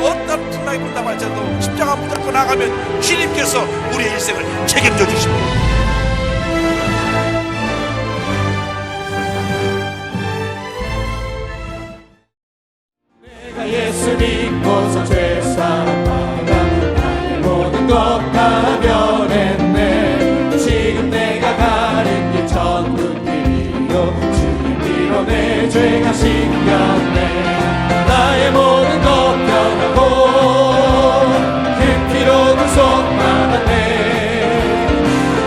어떤 풍랑이 분다고 할지라도 십자가 붙들고 나가면 주님께서 우리의 일생을 책임져 주십니다. 예수 믿고서 죄사함 받아 나의 모든 것 다 변했네. 지금 내가 가는 길 천국길이요 주님 피로 내 죄가 씻겼네. 나의 모든 것 변하고 그 피로 구속 받았네.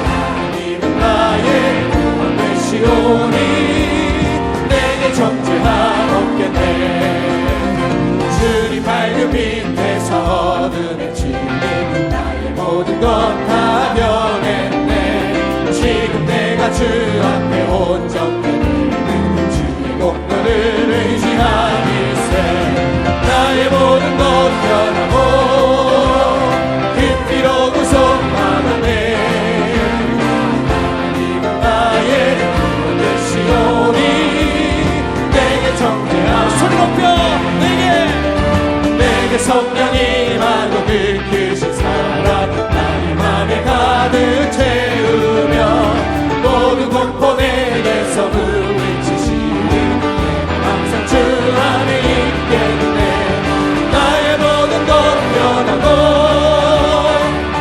하나님은 나의 구원 되시오니 내게 정죄함 없겠네. 주님 밝은 빛에서 어둠의 진리 나의 모든 것 다 변했네. 지금 내가 주 앞에 온전되는 주의 공로를 의지하길세. 나의 모든 것 변하고 그 피로 구속받았네. 하나님은 나의 구원 되시오니 내게 정죄하소서. 소리 높여 내게 성령 임하고 그 크신 사랑 나의 맘에 가득 채우며 모든 공포 내게서 물리치시니 내가 항상 주 안에 있겠네. 나의 모든 것 변하고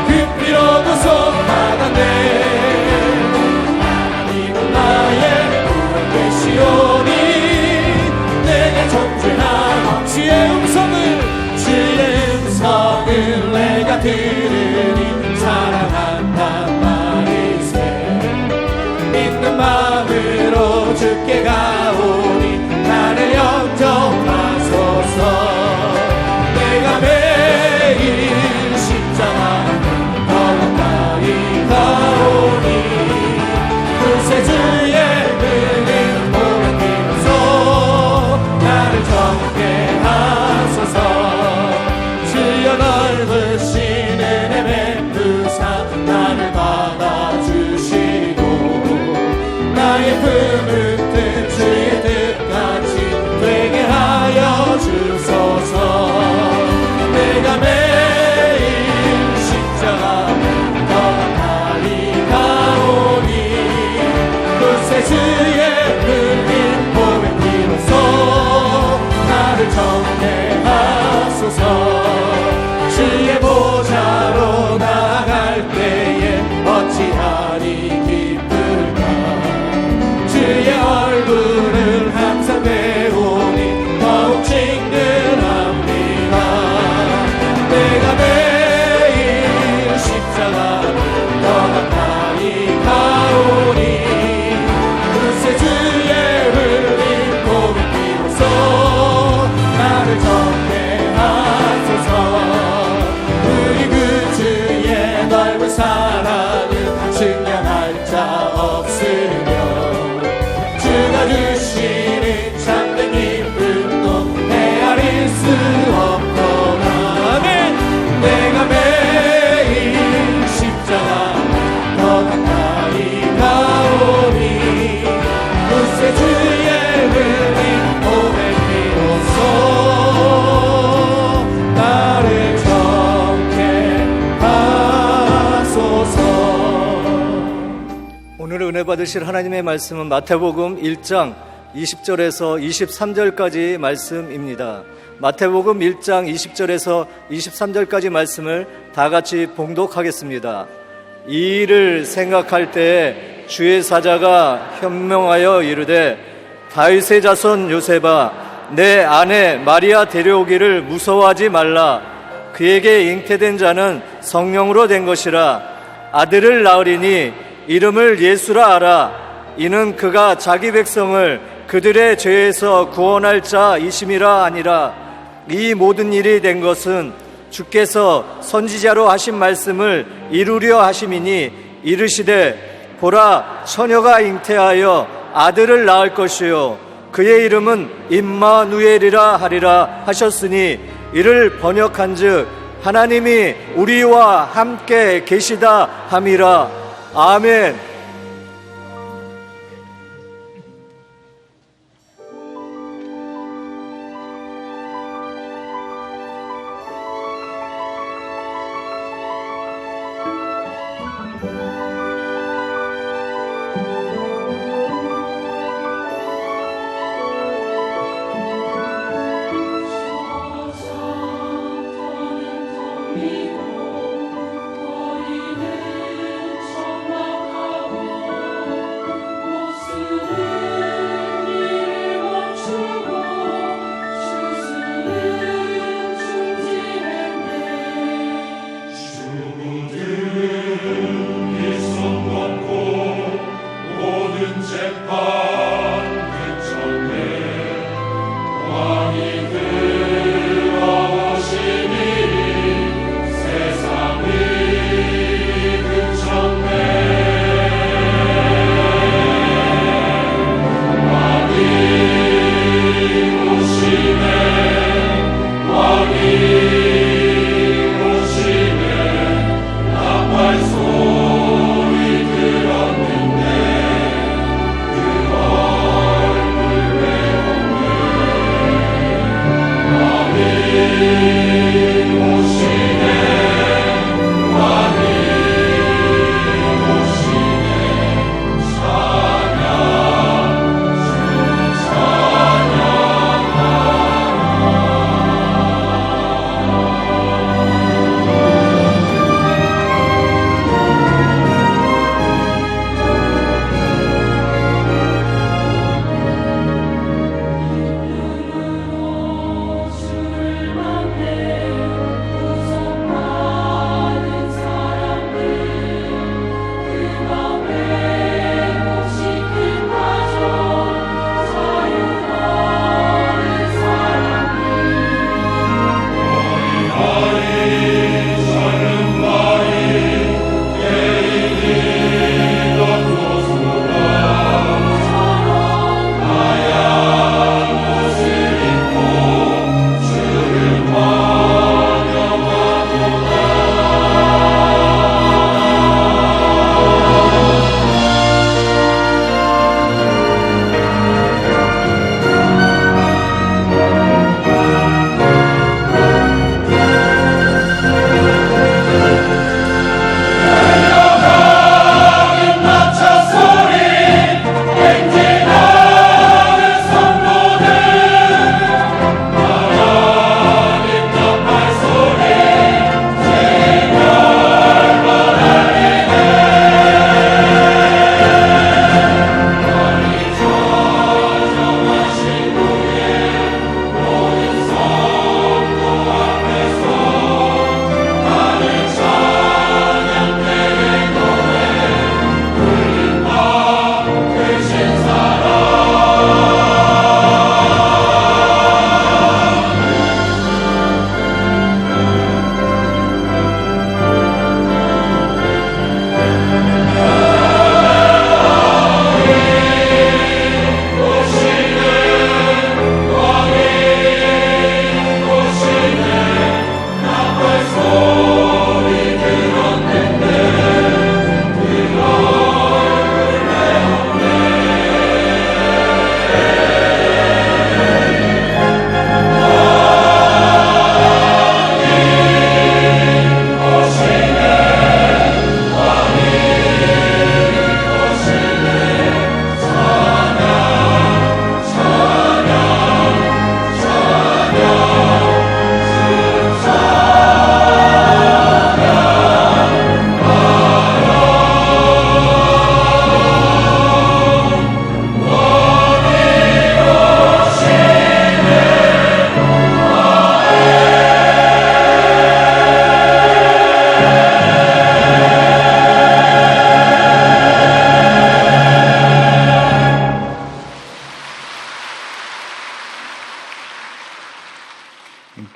그 피로 구속받았네. 하나님은 나의 구원 되시오니 내게 정죄함 주의 음성을 내가 들으니 사랑한단 말이세. 믿는 마음으로 주께 가오니 나를 영접하소서. 내가 매일 십자가 더 가까이 가오니 그새 주의 흘린 몸의 피로써 나를 정케 하소서. 넓으신 은혜 베푸사 나를 받아주시고 나의 품은 뜻 주의 뜻같이 되게 하여 주소서. 내가 매일 십자가 더 가까이 가오니 그새 주의 흘린 몸의 피로써 나를 정케 하소서. 주의 보좌로 나아갈 때에 어찌하리 기쁠까. 주의 얼굴을 항상 배우니 더욱 친근합니다. 내가 매일 십자가 더 가까이 가오니 그새 주의 흘린 몸의 피로써 나를 정케 하소서. 넓은 사랑을 증명할 자 없으며 주가 주시는 참된 기쁨도 헤아릴 수 없거나. 아멘. 내가 매일 십자가 더 가까이 가오니 그새 주의 흘린 몸의 피로써 나를 오늘 은혜 받으실 하나님의 말씀은 마태복음 1장 20절에서 23절까지 말씀입니다. 마태복음 1장 20절에서 23절까지 말씀을 다 같이 봉독하겠습니다. 이 일을 생각할 때에 주의 사자가 현명하여 이르되 다윗의 자손 요셉아 내 아내 마리아 데려오기를 무서워하지 말라. 그에게 잉태된 자는 성령으로 된 것이라. 아들을 낳으리니 이름을 예수라 하라. 이는 그가 자기 백성을 그들의 죄에서 구원할 자이심이라 하니라. 이 모든 일이 된 것은 주께서 선지자로 하신 말씀을 이루려 하심이니 이르시되 보라 처녀가 잉태하여 아들을 낳을 것이요 그의 이름은 임마누엘이라 하리라 하셨으니 이를 번역한즉 하나님이 우리와 함께 계시다 함이라. 아멘.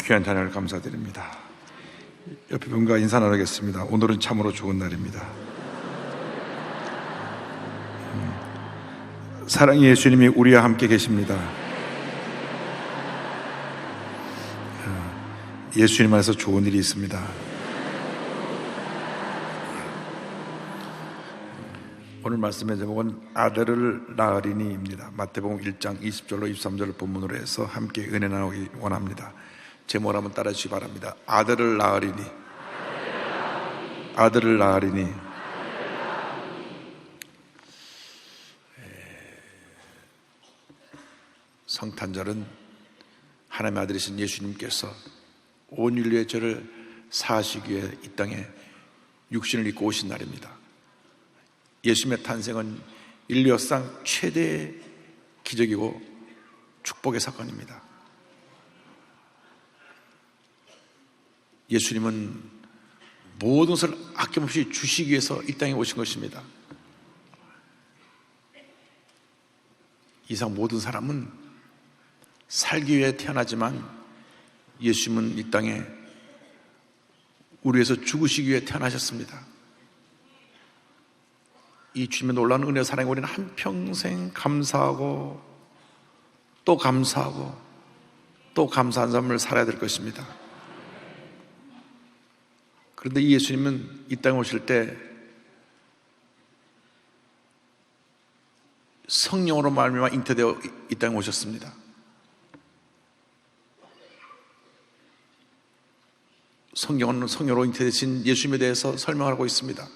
귀한 찬양을 감사드립니다. 옆에 분과 인사 나누겠습니다. 오늘은 참으로 좋은 날입니다. 사랑의 예수님이 우리와 함께 계십니다. 예수님 안에서 좋은 일이 있습니다. 오늘 말씀의 제목은 아들을 낳으리니입니다. 마태복음 1장 20절로 23절 본문으로 해서 함께 은혜 나누기 원합니다. 제목을 한번 따라 주시기 바랍니다. 아들을 낳으리니, 아들을 낳으리니. 성탄절은 하나님의 아들이신 예수님께서 온 인류의 죄를 사하시기 위해 이 땅에 육신을 입고 오신 날입니다. 예수님의 탄생은 인류 역사상 최대의 기적이고 축복의 사건입니다. 예수님은 모든 것을 아낌없이 주시기 위해서 이 땅에 오신 것입니다. 이상 모든 사람은 살기 위해 태어나지만 예수님은 이 땅에 우리 위해서 죽으시기 위해 태어나셨습니다. 이 주님의 놀라운 은혜 사랑에 우리는 한평생 감사하고 또 감사하고 또 감사한 삶을 살아야 될 것입니다. 그런데 이 예수님은 이 땅에 오실 때 성령으로 말미암아 잉태되어 이 땅에 오셨습니다. 성경은 성령으로 잉태되신 예수님에 대해서 설명을 하고 있습니다.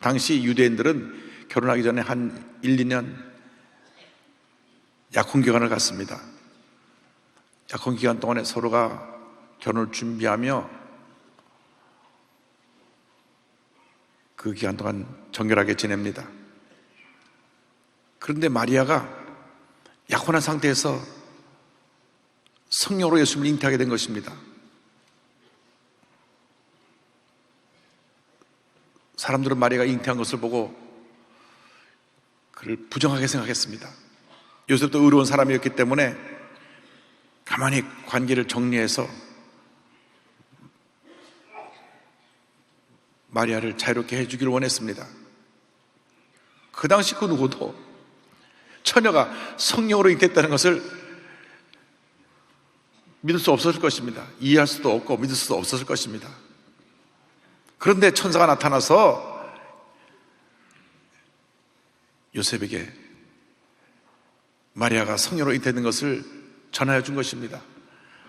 당시 유대인들은 결혼하기 전에 한 1, 2년 약혼기간을 갖습니다. 약혼기간 동안에 서로가 결혼을 준비하며 그 기간 동안 정결하게 지냅니다. 그런데 마리아가 약혼한 상태에서 성령으로 예수님을 잉태하게 된 것입니다. 사람들은 마리아가 잉태한 것을 보고 그를 부정하게 생각했습니다. 요셉도 의로운 사람이었기 때문에 가만히 관계를 정리해서 마리아를 자유롭게 해주기를 원했습니다. 그 당시 그 누구도 처녀가 성령으로 잉태했다는 것을 믿을 수 없었을 것입니다. 이해할 수도 없고 믿을 수도 없었을 것입니다. 그런데 천사가 나타나서 요셉에게 마리아가 성령으로 잉태된 것을 전하여 준 것입니다.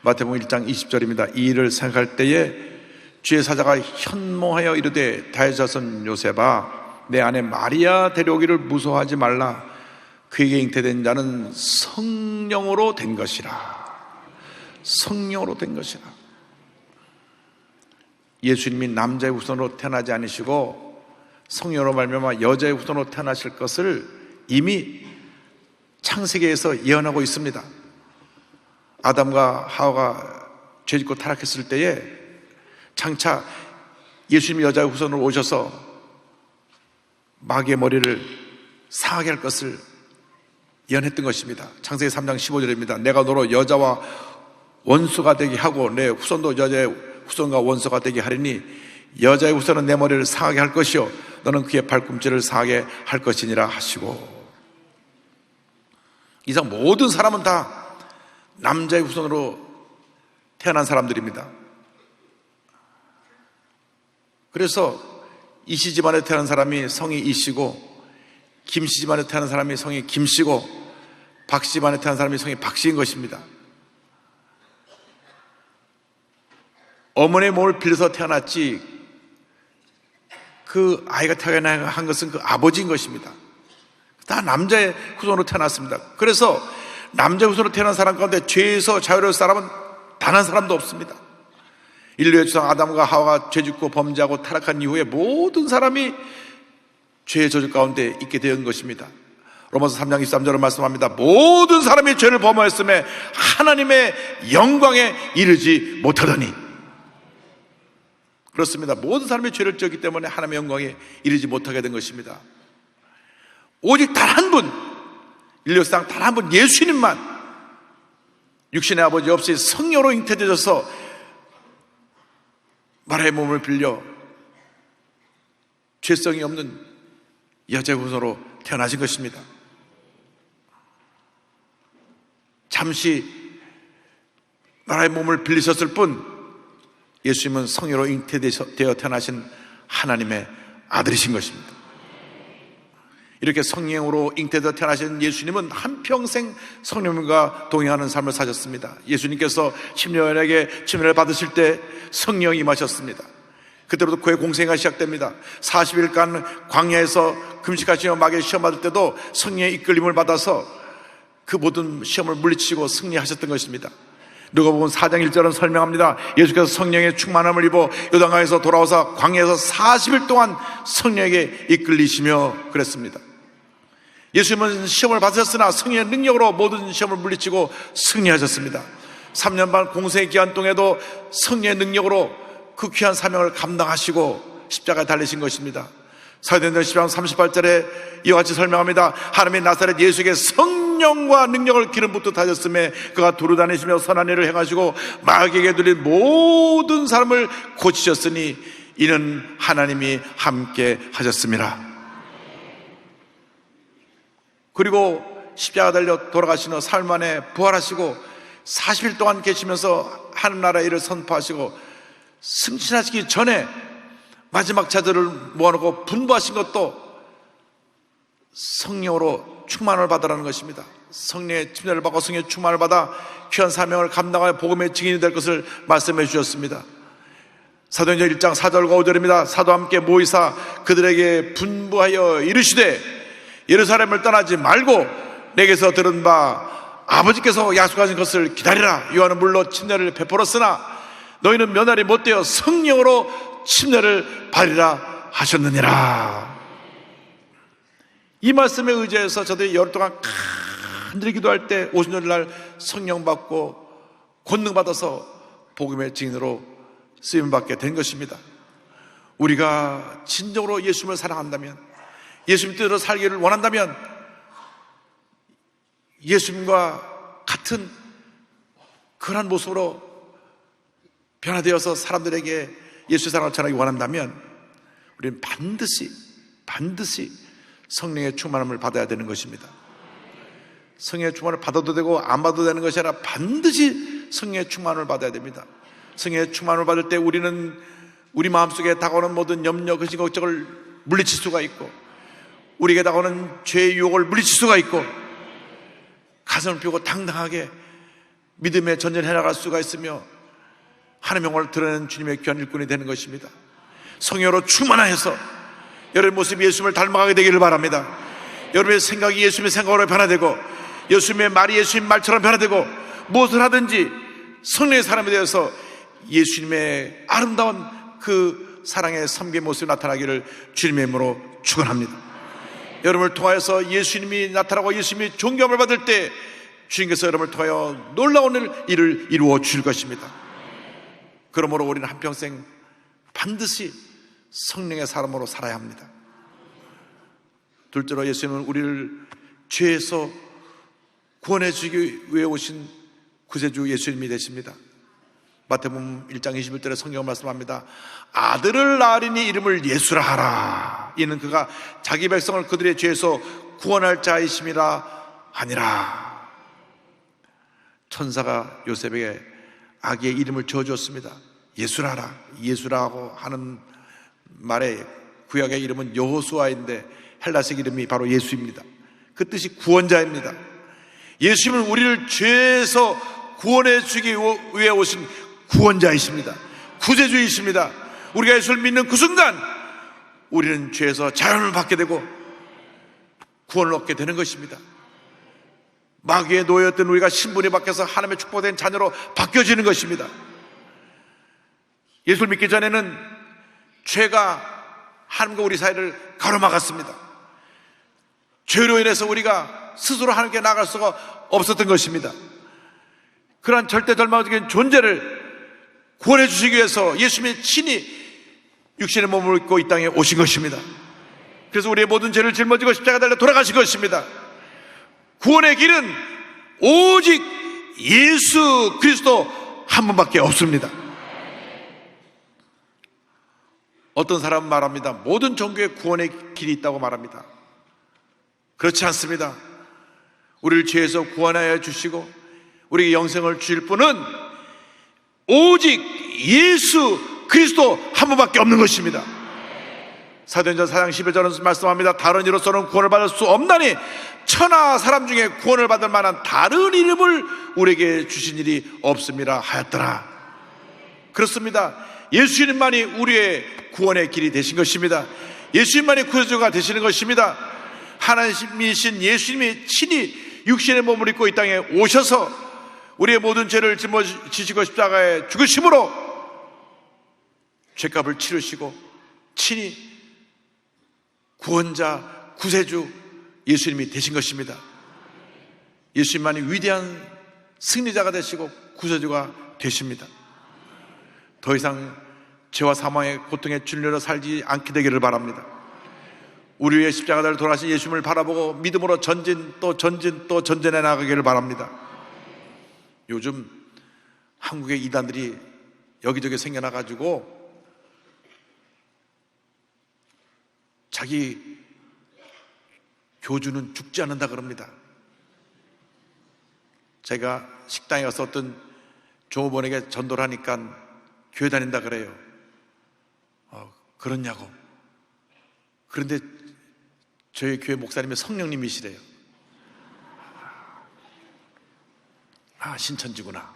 마태복음 1장 20절입니다. 이 일을 생각할 때에 주의 사자가 현모하여 이르되 다윗 자손 요셉아 내 아내 마리아 데려오기를 무서워하지 말라. 그에게 잉태된 자는 성령으로 된 것이라. 성령으로 된 것이라. 예수님이 남자의 후손으로 태어나지 않으시고 성령으로 말미암아 여자의 후손으로 태어나실 것을 이미 창세기에서 예언하고 있습니다. 아담과 하와가 죄짓고 타락했을 때에 장차 예수님이 여자의 후손으로 오셔서 마귀의 머리를 상하게 할 것을 예언했던 것입니다. 창세기 3장 15절입니다. 내가 너로 여자와 원수가 되게 하고 내 후손도 여자의 후손과 원수가 되게 하리니 여자의 후손은 내 머리를 상하게 할 것이요 너는 그의 발꿈치를 상하게 할 것이니라 하시고, 이상 모든 사람은 다 남자의 후손으로 태어난 사람들입니다. 그래서 이씨 집안에 태어난 사람이 성이 이씨고 김씨 집안에 태어난 사람이 성이 김씨고 박씨 집안에 태어난 사람이 성이 박씨인 것입니다. 어머니의 몸을 빌려서 태어났지 그 아이가 태어난 것은 그 아버지인 것입니다. 다 남자의 후손으로 태어났습니다. 그래서 남자의 후손으로 태어난 사람 가운데 죄에서 자유로울 사람은 단 한 사람도 없습니다. 인류의 조상 아담과 하와가 죄짓고 범죄하고 타락한 이후에 모든 사람이 죄의 저주 가운데 있게 된 것입니다. 로마서 3장 23절을 말씀합니다. 모든 사람이 죄를 범하였음에 하나님의 영광에 이르지 못하더니. 그렇습니다. 모든 사람이 죄를 지었기 때문에 하나님의 영광에 이르지 못하게 된 것입니다. 오직 단 한 분, 인류상 단 한 분, 예수님만 육신의 아버지 없이 성령으로 잉태되셔서 마리아의 몸을 빌려 죄성이 없는 여자의 후손으로 태어나신 것입니다. 잠시 마리아의 몸을 빌리셨을 뿐 예수님은 성령으로 잉태되어 태어나신 하나님의 아들이신 것입니다. 이렇게 성령으로 잉태되어 태어나신 예수님은 한평생 성령님과 동행하는 삶을 사셨습니다. 예수님께서 심령에게 침례를 받으실 때 성령이 임하셨습니다. 그때부터 그의 공생애가 시작됩니다. 40일간 광야에서 금식하시며 마귀의 시험 받을 때도 성령의 이끌림을 받아서 그 모든 시험을 물리치고 승리하셨던 것입니다. 누가복음 4장 1절은 설명합니다. 예수께서 성령의 충만함을 입어 요단강에서 돌아와서 광야에서 40일 동안 성령에게 이끌리시며 그랬습니다. 예수님은 시험을 받으셨으나 성령의 능력으로 모든 시험을 물리치고 승리하셨습니다. 3년 반 공생의 기간 동안에도 성령의 능력으로 그 귀한 사명을 감당하시고 십자가에 달리신 것입니다. 사도행전 10장 38절에 이와 같이 설명합니다. 하나님의 나사렛 예수에게 성령을 성령과 능력을 기름 붓듯 하셨음에 그가 두루다니시며 선한 일을 행하시고 마귀에게 들린 모든 사람을 고치셨으니 이는 하나님이 함께 하셨습니다. 그리고 십자가 달려 돌아가신 후 사흘 만에 부활하시고 40일 동안 계시면서 하늘나라의 일을 선포하시고 승천하시기 전에 마지막 자들을 모아놓고 분부하신 것도 성령으로 충만을 받으라는 것입니다. 성령의 침례를 받고 성령의 충만을 받아 귀한 사명을 감당하여 복음의 증인이 될 것을 말씀해 주셨습니다. 사도행전 1장 4절과 5절입니다. 사도와 함께 모이사 그들에게 분부하여 이르시되 예루살렘을 떠나지 말고 내게서 들은 바 아버지께서 약속하신 것을 기다리라. 요한은 물로 침례를 베풀었으나 너희는 면할이 못되어 성령으로 침례를 받으리라 하셨느니라. 이 말씀에 의지해서 저들이 열흘 동안 간절히 기도할 때 오순절날 성령 받고 권능 받아서 복음의 증인으로 쓰임 받게 된 것입니다. 우리가 진정으로 예수님을 사랑한다면, 예수님 뜻대로 살기를 원한다면 예수님과 같은 그런 모습으로 변화되어서 사람들에게 예수의 사랑을 전하기 원한다면 우리는 반드시 성령의 충만함을 받아야 되는 것입니다. 성령의 충만을 받아도 되고 안 받아도 되는 것이 아니라 반드시 성령의 충만을 받아야 됩니다. 성령의 충만을 받을 때 우리는 우리 마음속에 다가오는 모든 염려, 근심, 걱정을 물리칠 수가 있고 우리에게 다가오는 죄의 유혹을 물리칠 수가 있고 가슴을 펴고 당당하게 믿음의 전쟁을 해나갈 수가 있으며 하나님의 영광을 드러내는 주님의 귀한 일꾼이 되는 것입니다. 성령으로 충만하여서 여러분의 모습이 예수님을 닮아가게 되기를 바랍니다. 여러분의 생각이 예수님의 생각으로 변화되고 예수님의 말이 예수님 말처럼 변화되고 무엇을 하든지 성령의 사람이 되어서 예수님의 아름다운 그 사랑의 섬김의 모습이 나타나기를 주님의 이름으로 축원합니다. 여러분을 통하여서 예수님이 나타나고 예수님이 존경을 받을 때 주님께서 여러분을 통하여 놀라운 일을 이루어 주실 것입니다. 그러므로 우리는 한평생 반드시 성령의 사람으로 살아야 합니다. 둘째로 예수님은 우리를 죄에서 구원해 주기 위해 오신 구세주 예수님이 되십니다. 마태복음 1장 21절에 성경은 말씀합니다. 아들을 낳으리니 이름을 예수라 하라. 이는 그가 자기 백성을 그들의 죄에서 구원할 자이심이라 하니라. 천사가 요셉에게 아기의 이름을 지어주었습니다. 예수라 하라. 예수라고 하는 말의 구약의 이름은 여호수아인데 헬라식 이름이 바로 예수입니다. 그 뜻이 구원자입니다. 예수님은 우리를 죄에서 구원해 주기 위해 오신 구원자이십니다. 구세주이십니다. 우리가 예수를 믿는 그 순간 우리는 죄에서 자유를 받게 되고 구원을 얻게 되는 것입니다. 마귀의 노예였던 우리가 신분이 바뀌어서 하나님의 축복된 자녀로 바뀌어지는 것입니다. 예수를 믿기 전에는 죄가 하나님과 우리 사이를 가로막았습니다. 죄로 인해서 우리가 스스로 하나님께 나아갈 수가 없었던 것입니다. 그러한 절대절망적인 존재를 구원해 주시기 위해서 예수님이 친히 육신의 몸을 입고 이 땅에 오신 것입니다. 그래서 우리의 모든 죄를 짊어지고 십자가 달려 돌아가신 것입니다. 구원의 길은 오직 예수 그리스도 한 분밖에 없습니다. 어떤 사람은 말합니다. 모든 종교에 구원의 길이 있다고 말합니다. 그렇지 않습니다. 우리를 죄에서 구원하여 주시고 우리에게 영생을 주실 분은 오직 예수 그리스도 한 분밖에 없는 것입니다. 사도행전 4장 11절은 말씀합니다. 다른 이로서는 구원을 받을 수 없나니 천하 사람 중에 구원을 받을 만한 다른 이름을 우리에게 주신 일이 없음이라 하였더라. 그렇습니다. 예수님만이 우리의 구원의 길이 되신 것입니다. 예수님만이 구세주가 되시는 것입니다. 하나님이신 예수님이 친히 육신의 몸을 입고 이 땅에 오셔서 우리의 모든 죄를 짊어지시고 십자가에 죽으심으로 죄값을 치르시고 친히 구원자, 구세주 예수님이 되신 것입니다. 예수님만이 위대한 승리자가 되시고 구세주가 되십니다. 더 이상 죄와 사망의 고통에 주눌려 살지 않게 되기를 바랍니다. 우리 위해 십자가를 돌아가신 예수님을 바라보고 믿음으로 전진 또 전진 또 전진해 나가기를 바랍니다. 요즘 한국의 이단들이 여기저기 생겨나가지고 자기 교주는 죽지 않는다 그럽니다. 제가 식당에 가서 어떤 종업원에게 전도를 하니까 교회 다닌다 그래요. 그렇냐고. 그런데 저희 교회 목사님이 성령님이시래요. 신천지구나.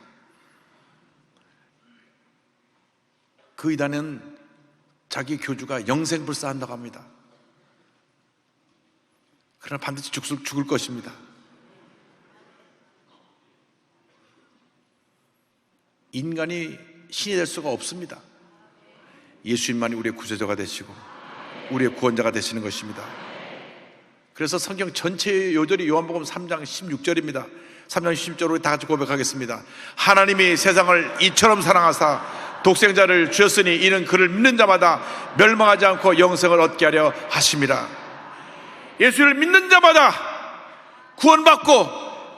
그 이단은 자기 교주가 영생불사한다고 합니다. 그러나 반드시 죽을 것입니다. 인간이 신이 될 수가 없습니다. 예수님만이 우리의 구세주가 되시고 우리의 구원자가 되시는 것입니다. 그래서 성경 전체의 요절이 요한복음 3장 16절입니다. 3장 16절 우리 다 같이 고백하겠습니다. 하나님이 세상을 이처럼 사랑하사 독생자를 주셨으니 이는 그를 믿는 자마다 멸망하지 않고 영생을 얻게 하려 하심이라. 예수를 믿는 자마다 구원받고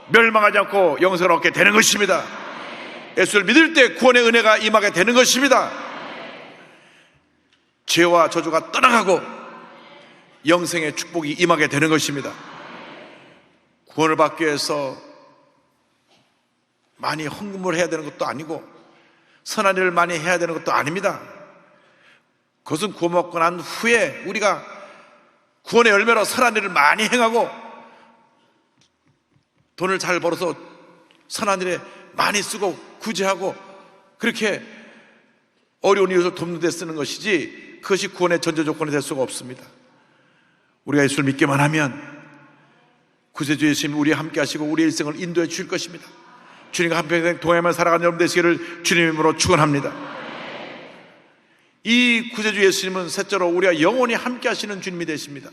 멸망하지 않고 영생을 얻게 되는 것입니다. 예수를 믿을 때 구원의 은혜가 임하게 되는 것입니다. 죄와 저주가 떠나가고 영생의 축복이 임하게 되는 것입니다. 구원을 받기 위해서 많이 헌금을 해야 되는 것도 아니고 선한 일을 많이 해야 되는 것도 아닙니다. 그것은 구원받고 난 후에 우리가 구원의 열매로 선한 일을 많이 행하고 돈을 잘 벌어서 선한 일에 많이 쓰고 구제하고 그렇게 어려운 이웃을 돕는 데 쓰는 것이지 그것이 구원의 전제 조건이 될 수가 없습니다. 우리가 예수를 믿기만 하면 구세주 예수님이 우리와 함께 하시고 우리의 일생을 인도해 주실 것입니다. 주님과 한평생 동행하며 살아가는 여러분 되시기를 주님의 이름으로 축원합니다. 이 구세주 예수님은 셋째로 우리와 영원히 함께 하시는 주님이 되십니다.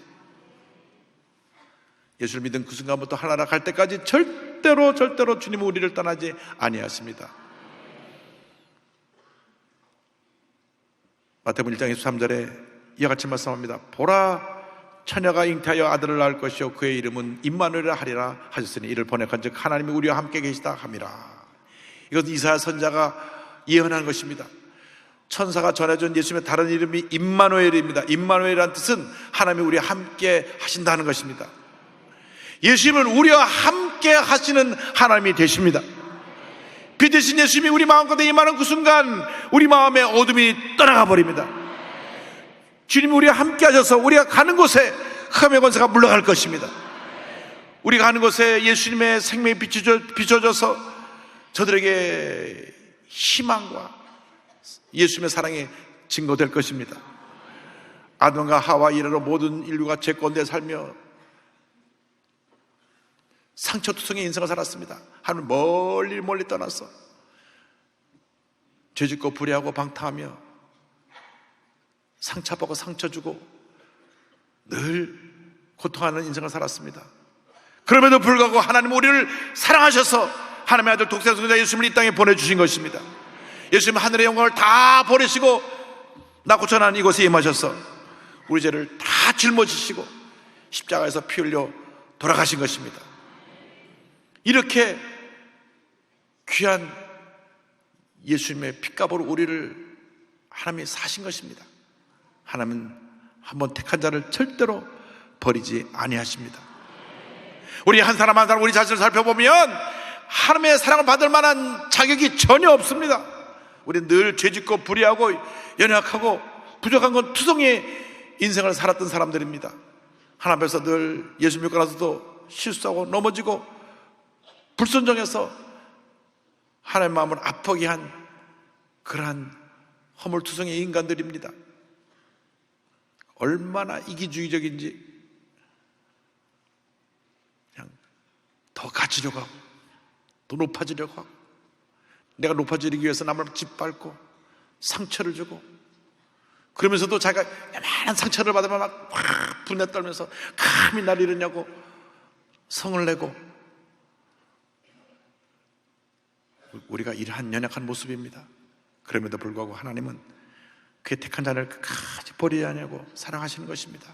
예수를 믿은 그 순간부터 하나라 갈 때까지 절대로 주님은 우리를 떠나지 아니하십니다. 마태복음 1장 23절에 이와 같이 말씀합니다. 보라 처녀가 잉태하여 아들을 낳을 것이요 그의 이름은 임마누엘이라 하리라 하셨으니 이를 번역한즉 하나님이 우리와 함께 계시다 함이라. 이것은 이사야 선지자가 예언한 것입니다. 천사가 전해준 예수님의 다른 이름이 임마누엘입니다. 임마누엘이라는 뜻은 하나님이 우리와 함께 하신다는 것입니다. 예수님은 우리와 함께 하시는 하나님이 되십니다. 빛 대신 예수님이 우리 마음 가운데 임하는 그 순간 우리 마음의 어둠이 떠나가 버립니다. 주님이 우리와 함께 하셔서 우리가 가는 곳에 흑암의 권세가 물러갈 것입니다. 우리가 가는 곳에 예수님의 생명이 비춰져서 저들에게 희망과 예수님의 사랑이 증거될 것입니다. 아담과 하와 이래로 모든 인류가 죄 가운데 살며 상처투성의 인생을 살았습니다. 하나님 멀리 떠나서 죄짓고 불의하고 방탕하며 상처받고 상처 주고 늘 고통하는 인생을 살았습니다. 그럼에도 불구하고 하나님 우리를 사랑하셔서 하나님의 아들 독생자 예수님을 이 땅에 보내주신 것입니다. 예수님은 하늘의 영광을 다 버리시고 낳고 천한 이곳에 임하셔서 우리 죄를 다 짊어지시고 십자가에서 피 흘려 돌아가신 것입니다. 이렇게 귀한 예수님의 피값으로 우리를 하나님이 사신 것입니다. 하나님은 한번 택한 자를 절대로 버리지 아니하십니다. 우리 한 사람 한 사람 우리 자신을 살펴보면 하나님의 사랑을 받을 만한 자격이 전혀 없습니다. 우리는 늘 죄짓고 불의하고 연약하고 부족한 건 투성이의 인생을 살았던 사람들입니다. 하나님 앞에서 늘 예수 믿고 나서도 실수하고 넘어지고 불순종해서 하나님의 마음을 아프게 한 그러한 허물투성의 인간들입니다. 얼마나 이기주의적인지 그냥 더 가지려고 하고 더 높아지려고 하고 내가 높아지기 위해서 남을 짓밟고 상처를 주고 그러면서도 자기가 요만한 상처를 받으면 막 분내 떨면서 감히 날 이러냐고 성을 내고 우리가 이러한 연약한 모습입니다. 그럼에도 불구하고 하나님은 그의 택한 자를 끝까지 버리지 않냐고 사랑하시는 것입니다.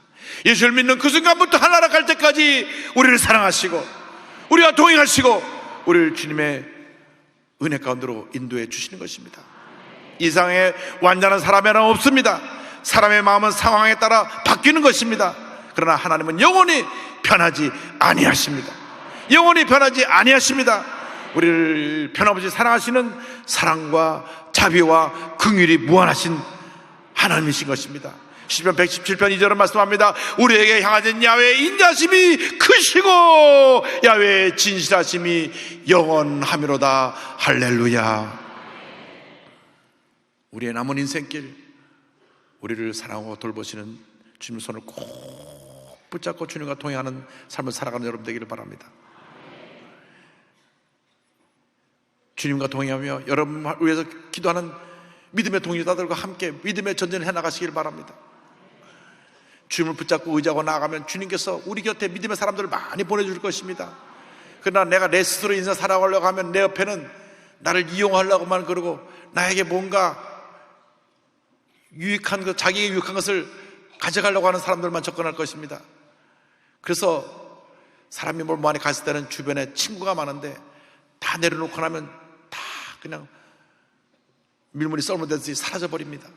예수를 믿는 그 순간부터 하나라 갈 때까지 우리를 사랑하시고 우리와 동행하시고 우리를 주님의 은혜 가운데로 인도해 주시는 것입니다. 이 세상에 완전한 사람이 하나 없습니다. 사람의 마음은 상황에 따라 바뀌는 것입니다. 그러나 하나님은 영원히 변하지 아니하십니다. 영원히 변하지 아니하십니다. 우리를 변함없이 사랑하시는 사랑과 자비와 긍휼이 무한하신 하나님이신 것입니다. 시편 117편 2절은 말씀합니다. 우리에게 향하신 야훼의 인자심이 크시고 야훼의 진실하심이 영원하미로다. 할렐루야. 우리의 남은 인생길 우리를 사랑하고 돌보시는 주님 손을 꼭 붙잡고 주님과 동행하는 삶을 살아가는 여러분 되기를 바랍니다. 주님과 동행하며 여러분을 위해서 기도하는 믿음의 동료자들과 함께 믿음의 전쟁을 해나가시길 바랍니다. 주님을 붙잡고 의지하고 나아가면 주님께서 우리 곁에 믿음의 사람들을 많이 보내줄 것입니다. 그러나 내가 내 스스로 인생 살아가려고 하면 내 옆에는 나를 이용하려고만 그러고 나에게 뭔가 유익한 것, 자기에게 유익한 것을 가져가려고 하는 사람들만 접근할 것입니다. 그래서 사람이 뭘 많이 갔을 때는 주변에 친구가 많은데 다 내려놓고 나면 다 그냥 밀물이 썰물 듯이 사라져버립니다.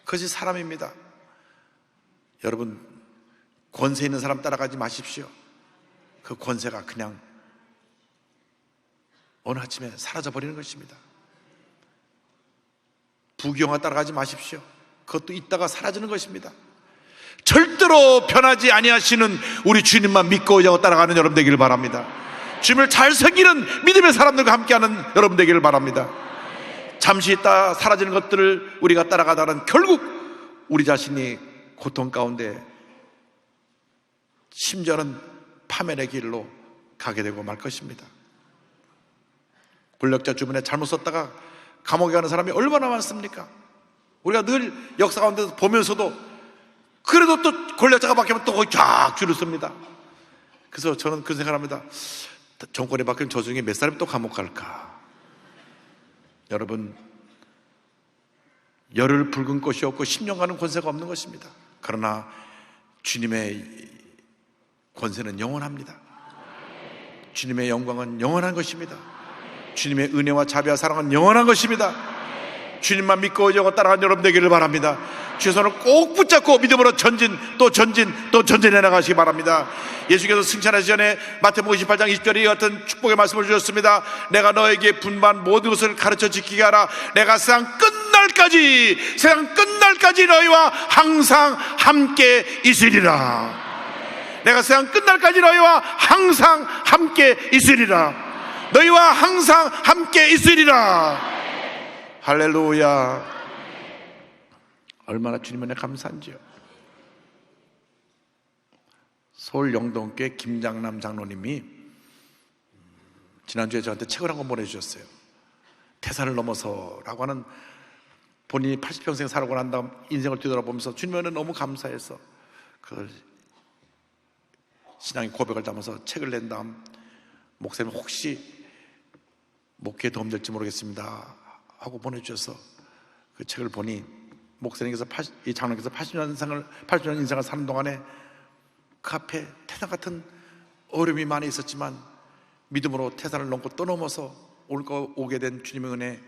그것이 사람입니다. 여러분, 권세 있는 사람 따라가지 마십시오. 그 권세가 그냥 어느 아침에 사라져버리는 것입니다. 부귀영화 따라가지 마십시오. 그것도 있다가 사라지는 것입니다. 절대로 변하지 아니하시는 우리 주님만 믿고 의지하고 따라가는 여러분 되기를 바랍니다. 주님을 잘 섬기는 믿음의 사람들과 함께하는 여러분 되기를 바랍니다. 잠시 있다 사라지는 것들을 우리가 따라가다가는 결국 우리 자신이 고통 가운데 심지어는 파멸의 길로 가게 되고 말 것입니다. 권력자 주변에 잘못 썼다가 감옥에 가는 사람이 얼마나 많습니까? 우리가 늘 역사 가운데서 보면서도 그래도 또 권력자가 바뀌면 또 거기 쫙 줄을 섭니다. 그래서 저는 그런 생각을 합니다. 정권이 바뀌면 저 중에 몇 사람이 또 감옥 갈까? 여러분, 열흘 붉은 꽃이 없고 10년간은 권세가 없는 것입니다. 그러나 주님의 권세는 영원합니다. 주님의 영광은 영원한 것입니다. 주님의 은혜와 자비와 사랑은 영원한 것입니다. 주님만 믿고 의지하고 따라가는 여러분 되기를 바랍니다. 주의 손을 꼭 붙잡고 믿음으로 전진 또 전진해 나가시기 바랍니다. 예수께서 승천하시기 전에 마태복음 28장 20절에 같은 축복의 말씀을 주셨습니다. 내가 너에게 분반 모든 것을 가르쳐 지키게 하라. 내가 세상 끝날까지 너희와 항상 함께 있으리라. 내가 세상 끝날까지 너희와 항상 함께 있으리라. 너희와 항상 함께 있으리라. 할렐루야. 얼마나 주님 은혜 감사한지요. 서울 영동교회 김장남 장로님이 지난주에 저한테 책을 한 권 보내주셨어요. 태산을 넘어서라고 하는, 본인이 80평생 살고 난 다음 인생을 뒤돌아보면서 주님의 은혜 너무 감사해서 그 신앙의 고백을 담아서 책을 낸 다음, 목사님 혹시 목회에 도움될지 모르겠습니다 하고 보내주셔서 그 책을 보니 목사님께서 이 장로님께서 80년 인생을 사는 동안에 그 앞에 태산 같은 어려움이 많이 있었지만 믿음으로 태산을 넘고 떠넘어서 오게 된 주님의 은혜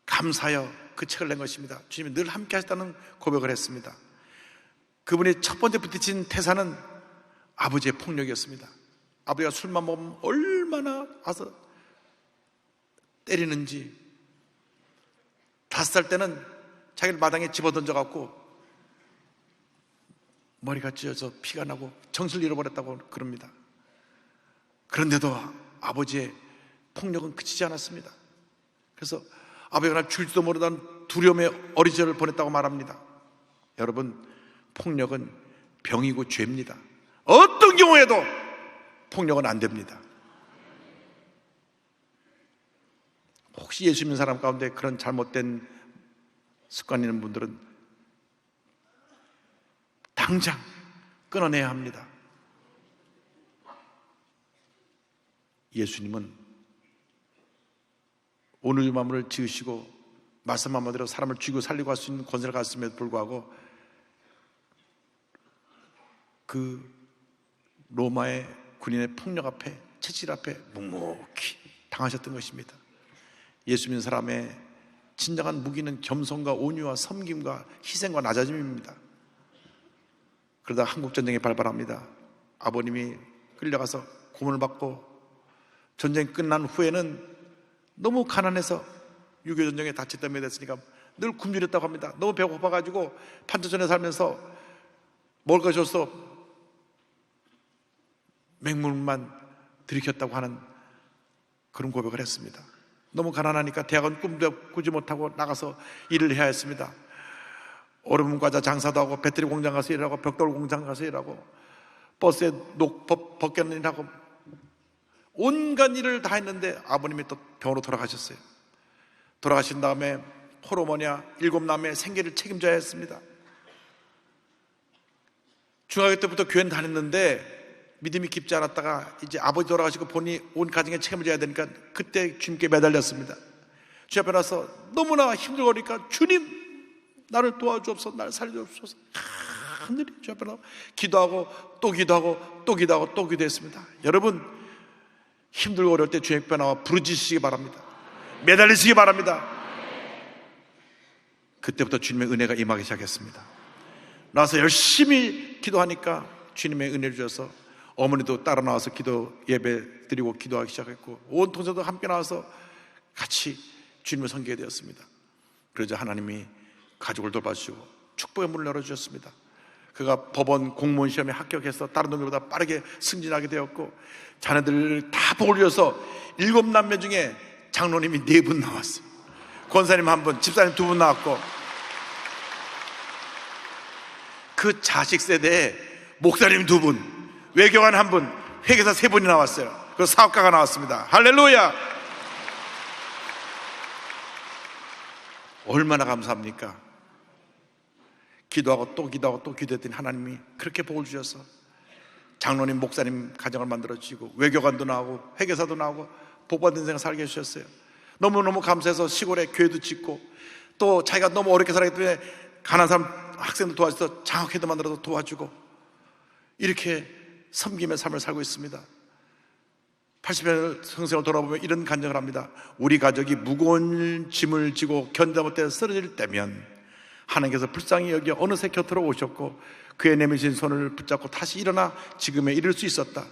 감사하여 그 책을 낸 것입니다. 주님이 늘 함께 하셨다는 고백을 했습니다. 그분이 첫 번째 부딪힌 태산은 아버지의 폭력이었습니다. 아버지가 술만 먹으면 얼마나 와서 때리는지, 5살 때는 자기를 마당에 집어던져갖고 머리가 찢어져 피가 나고 정신을 잃어버렸다고 그럽니다. 그런데도 아버지의 폭력은 그치지 않았습니다. 그래서 아버지가 날 죽일지도 모르다는 두려움의 어린 시절을 보냈다고 말합니다. 여러분, 폭력은 병이고 죄입니다. 어떤 경우에도 폭력은 안 됩니다. 혹시 예수 믿는 사람 가운데 그런 잘못된 습관이 있는 분들은 당장 끊어내야 합니다. 예수님은 오늘 이 만물을 지으시고 말씀 한마디로 사람을 죽이고 살리고 할 수 있는 권세를 가졌음에도 불구하고 그 로마의 군인의 폭력 앞에, 채찍 앞에 묵묵히 당하셨던 것입니다. 예수 믿는 사람의 진정한 무기는 겸손과 온유와 섬김과 희생과 낮아짐입니다. 그러다 한국전쟁이 발발합니다. 아버님이 끌려가서 고문을 받고 전쟁이 끝난 후에는 너무 가난해서 6.25 전쟁에 다쳤다 됐으니까 늘 굶주렸다고 합니다. 너무 배고파가지고 판초촌에 살면서 먹을 것이 없어 맹물만 들이켰다고 하는 그런 고백을 했습니다. 너무 가난하니까 대학은 꿈도 꾸지 못하고 나가서 일을 해야 했습니다. 얼음 과자 장사도 하고 배터리 공장 가서 일하고 벽돌 공장 가서 일하고 버스에 벗겨는 일하고 온갖 일을 다 했는데 아버님이 또 병으로 돌아가셨어요. 돌아가신 다음에 홀어머니와 7남매의 생계를 책임져야 했습니다. 중학교 때부터 교회는 다녔는데 믿음이 깊지 않았다가 이제 아버지 돌아가시고 보니 온 가정에 책임을 져야 되니까 그때 주님께 매달렸습니다. 주 앞에 나서 너무나 힘들거니까 주님 나를 도와주옵소서, 나를 살려주옵소서. 하늘이 주 앞에 나서 기도하고 또 기도하고 또 기도하고 또 기도했습니다. 여러분 힘들고 어려울 때 주님 앞에 나와 부르짖으시기 바랍니다. 매달리시기 바랍니다. 그때부터 주님의 은혜가 임하기 시작했습니다. 나와서 열심히 기도하니까 주님의 은혜를 주셔서 어머니도 따라 나와서 기도 예배 드리고 기도하기 시작했고 온 통사도 함께 나와서 같이 주님을 섬기게 되었습니다. 그러자 하나님이 가족을 돌봐주시고 축복의 문을 열어주셨습니다. 그가 법원 공무원 시험에 합격해서 다른 동료보다 빠르게 승진하게 되었고 자녀들 다 복을 주셔서 7남매 중에 장로님이 4분 나왔어요. 권사님 1분, 집사님 2분 나왔고 그 자식 세대에 목사님 2분, 외교관 1분, 회계사 3분이 나왔어요. 그리고 사업가가 나왔습니다. 할렐루야! 얼마나 감사합니까? 기도하고 또 기도하고 또 기도했더니 하나님이 그렇게 복을 주셔서 장로님, 목사님 가정을 만들어 주시고 외교관도 나오고 회계사도 나오고 복받은 인생을 살게 해주셨어요. 너무너무 감사해서 시골에 교회도 짓고 또 자기가 너무 어렵게 살았기 때문에 가난한 사람 학생들 도와줘서 장학회도 만들어서 도와주고 이렇게 섬김의 삶을 살고 있습니다. 80년 성생을 돌아보면 이런 간증을 합니다. 우리 가족이 무거운 짐을 지고 견디다 못해 쓰러질 때면 하나님께서 불쌍히 여겨 어느새 곁으로 오셨고 그의 내미신 손을 붙잡고 다시 일어나 지금에 이를 수 있었다.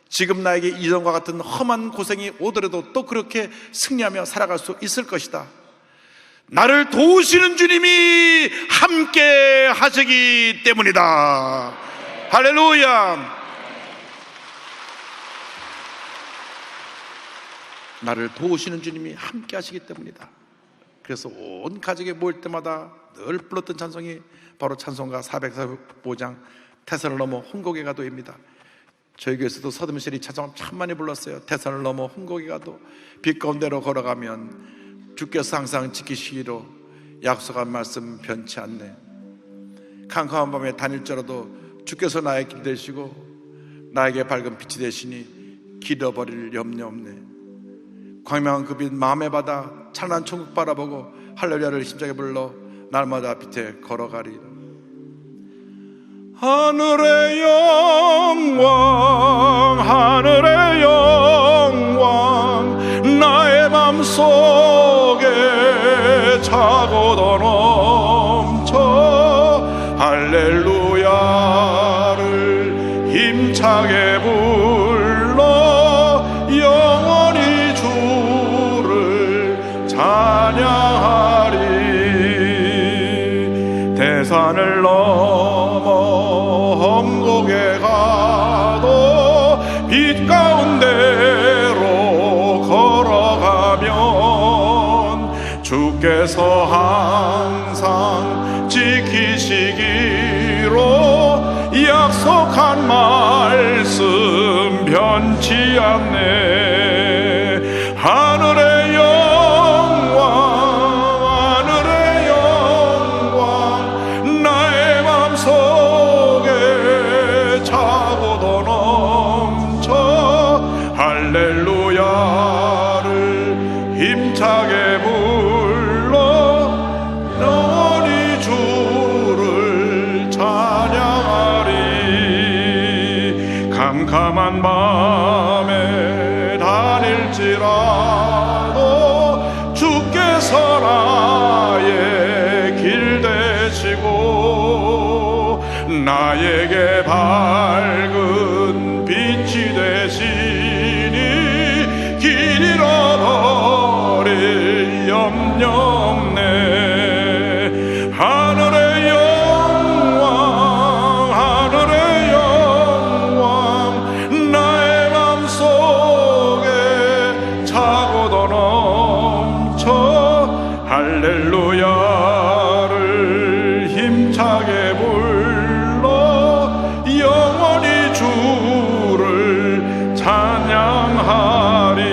지금 나에게 이전과 같은 험한 고생이 오더라도 또 그렇게 승리하며 살아갈 수 있을 것이다. 나를 도우시는 주님이 함께 하시기 때문이다. 할렐루야. 나를 도우시는 주님이 함께 하시기 때문이다. 그래서 온 가족이 모일 때마다 늘 불렀던 찬송이 바로 찬송가 445장 태산을 넘어 홍곡의 가도입니다. 저희 교회에서도 서두문실이 찬송을 참 많이 불렀어요. 태산을 넘어 홍곡의 가도 빛 가운데로 걸어가면 주께서 항상 지키시기로 약속한 말씀 변치 않네. 캄캄한 밤에 다닐지라도 주께서 나의 길 되시고 나에게 밝은 빛이 되시니 길어버릴 염려 없네. 광명한 그 빛 마음의 바다 찬란한 천국 바라보고 할렐루야를 심장에 불러 날마다 빛에 걸어가리. 하늘의 영광 하늘의 영광 나의 맘속에 차고도 넘쳐 할렐루야를 힘차게 불러 영원히 주를 찬양하리. 대산을 넘어 험곡에 가도 빛 가운데로 걸어가면 주께서 항상 지키시기로 약속한 말씀 변치 않네. 하늘의 영광 하늘의 영광 나의 맘속에 차고도 넘쳐 할렐루야를 힘차게 불러 캄캄한 밤에 다닐지라도 주께서 나의 길 되시고 나에게 밝은 빛이 되시니 길 잃어버릴 염려 없네. 하늘의 영광 하늘의 영광 나의 맘속에 차고도 넘쳐 할렐루야를 힘차게 불러 영원히 주를 찬양하리.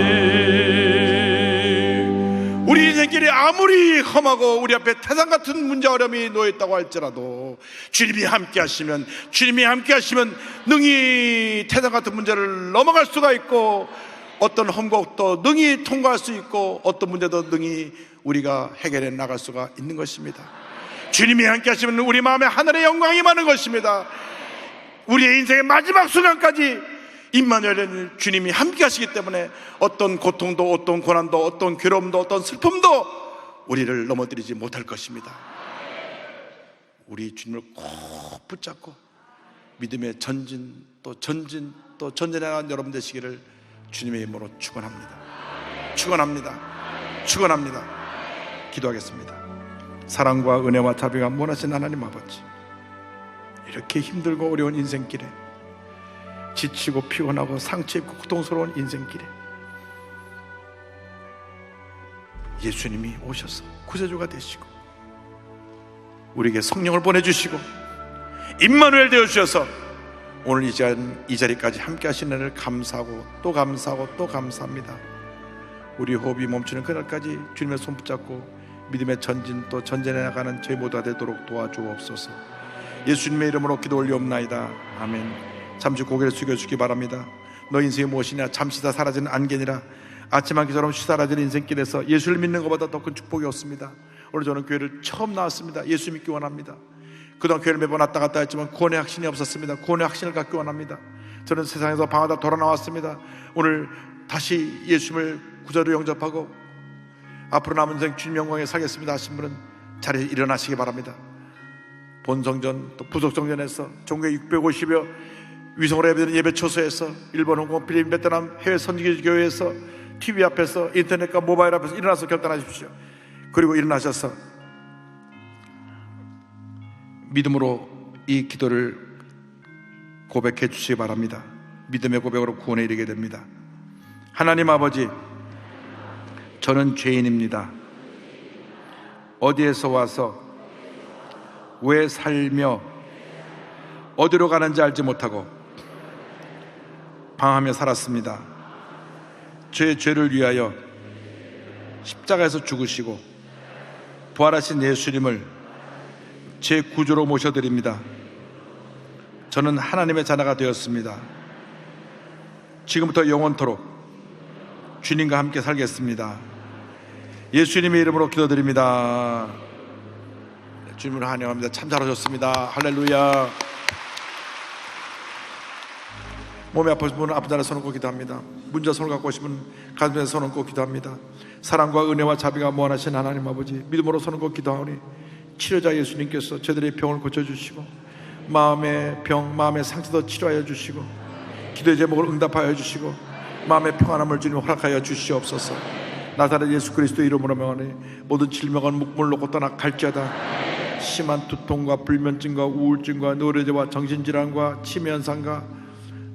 우리 인생길이 아무리 험하고 우리 앞에 태산 같은 문제 어려움이 놓여있다고 할지라도 주님이 함께 하시면 능히 태산 같은 문제를 넘어갈 수가 있고 어떤 험곡도 능히 통과할 수 있고 어떤 문제도 능히 우리가 해결해 나갈 수가 있는 것입니다. 주님이 함께 하시면 우리 마음에 하늘의 영광이 많은 것입니다. 우리의 인생의 마지막 순간까지 임마누엘 주님이 함께 하시기 때문에 어떤 고통도 어떤 고난도 어떤 괴로움도 어떤 슬픔도 우리를 넘어뜨리지 못할 것입니다. 우리 주님을 꼭 붙잡고 믿음의 전진 또 전진해나가는 여러분 되시기를 주님의 이름으로 축원합니다. 기도하겠습니다. 사랑과 은혜와 자비가 무한하신 하나님 아버지, 이렇게 힘들고 어려운 인생길에 지치고 피곤하고 상처 입고 고통스러운 인생길에 예수님이 오셔서 구세주가 되시고 우리에게 성령을 보내주시고 임마누엘 되어주셔서 오늘 이 자리까지 함께 하신 은혜를 감사하고 또 감사합니다. 우리 호흡이 멈추는 그날까지 주님의 손 붙잡고 믿음의 전진 또 전진해 나가는 저희 모두가 되도록 도와주옵소서. 예수님의 이름으로 기도 올리옵나이다. 아멘. 잠시 고개를 숙여주시기 바랍니다. 너 인생이 무엇이냐? 잠시 다 사라지는 안개니라. 아침 한 끼처럼 사라지는 인생길에서 예수를 믿는 것보다 더 큰 축복이 없습니다. 오늘 저는 교회를 처음 나왔습니다. 예수 믿기 원합니다. 그동안 교회를 매번 왔다 갔다 했지만 구원의 확신이 없었습니다. 구원의 확신을 갖기 원합니다. 저는 세상에서 방하다 돌아 나왔습니다. 오늘 다시 예수님을 구주로 영접하고 앞으로 남은 인생 주님 영광에 살겠습니다 하신 분은 자리에 일어나시기 바랍니다. 본성전 또 부속성전에서 종교 650여 위성으로 예배드리는 예배 초소에서 일본, 홍콩, 필리핀, 베트남 해외 선지기 교회에서 TV 앞에서 인터넷과 모바일 앞에서 일어나서 결단하십시오. 그리고 일어나셔서 믿음으로 이 기도를 고백해 주시기 바랍니다. 믿음의 고백으로 구원에 이르게 됩니다. 하나님 아버지, 저는 죄인입니다. 어디에서 와서 왜 살며 어디로 가는지 알지 못하고 방황하며 살았습니다. 제 죄를 위하여 십자가에서 죽으시고 부활하신 예수님을 제 구주로 모셔드립니다. 저는 하나님의 자녀가 되었습니다. 지금부터 영원토록 주님과 함께 살겠습니다. 예수님의 이름으로 기도드립니다. 주님을 환영합니다. 참 잘하셨습니다. 할렐루야. 몸이 아프신 분은 아픈 자리에 손을 얹고 기도합니다. 문자 손을 갖고 오신 분은 가슴에 손을 얹고 기도합니다. 사랑과 은혜와 자비가 무한하신 하나님 아버지, 믿음으로 손을 얹고 기도하오니 치료자 예수님께서 저들의 병을 고쳐주시고 마음의 병, 마음의 상처도 치료하여 주시고 기도의 제목을 응답하여 주시고 마음의 평안함을 주님 허락하여 주시옵소서. 나사렛 예수 그리스도 이름으로 명하니 모든 질병은 묵물 놓고 떠나 갈지어다. 심한 두통과 불면증과 우울증과 노래제와 정신질환과 치매현상과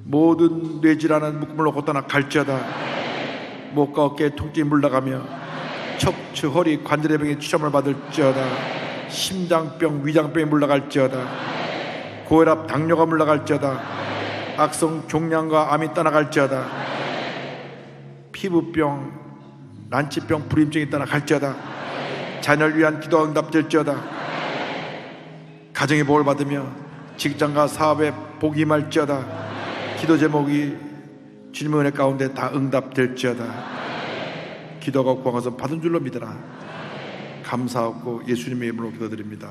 모든 뇌질환은 묵물 놓고 떠나 갈지어다. 목과 어깨에 통증이 물러가며 척추, 허리, 관절의 병에 치료를 받을지어다. 심장병, 위장병이 물러갈지어다. 고혈압, 당뇨가 물러갈지어다. 악성 종양과 암이 떠나갈지어다. 피부병, 난치병, 불임증이 떠나갈지어다. 자녀를 위한 기도가 응답될지어다. 가정의 복을 받으며 직장과 사업에 복이 임할지어다. 기도 제목이 주님의 은혜 가운데 다 응답될지어다. 기도가 구한 것은 받은 줄로 믿으라. 감사하고 예수님의 이름으로 기도드립니다.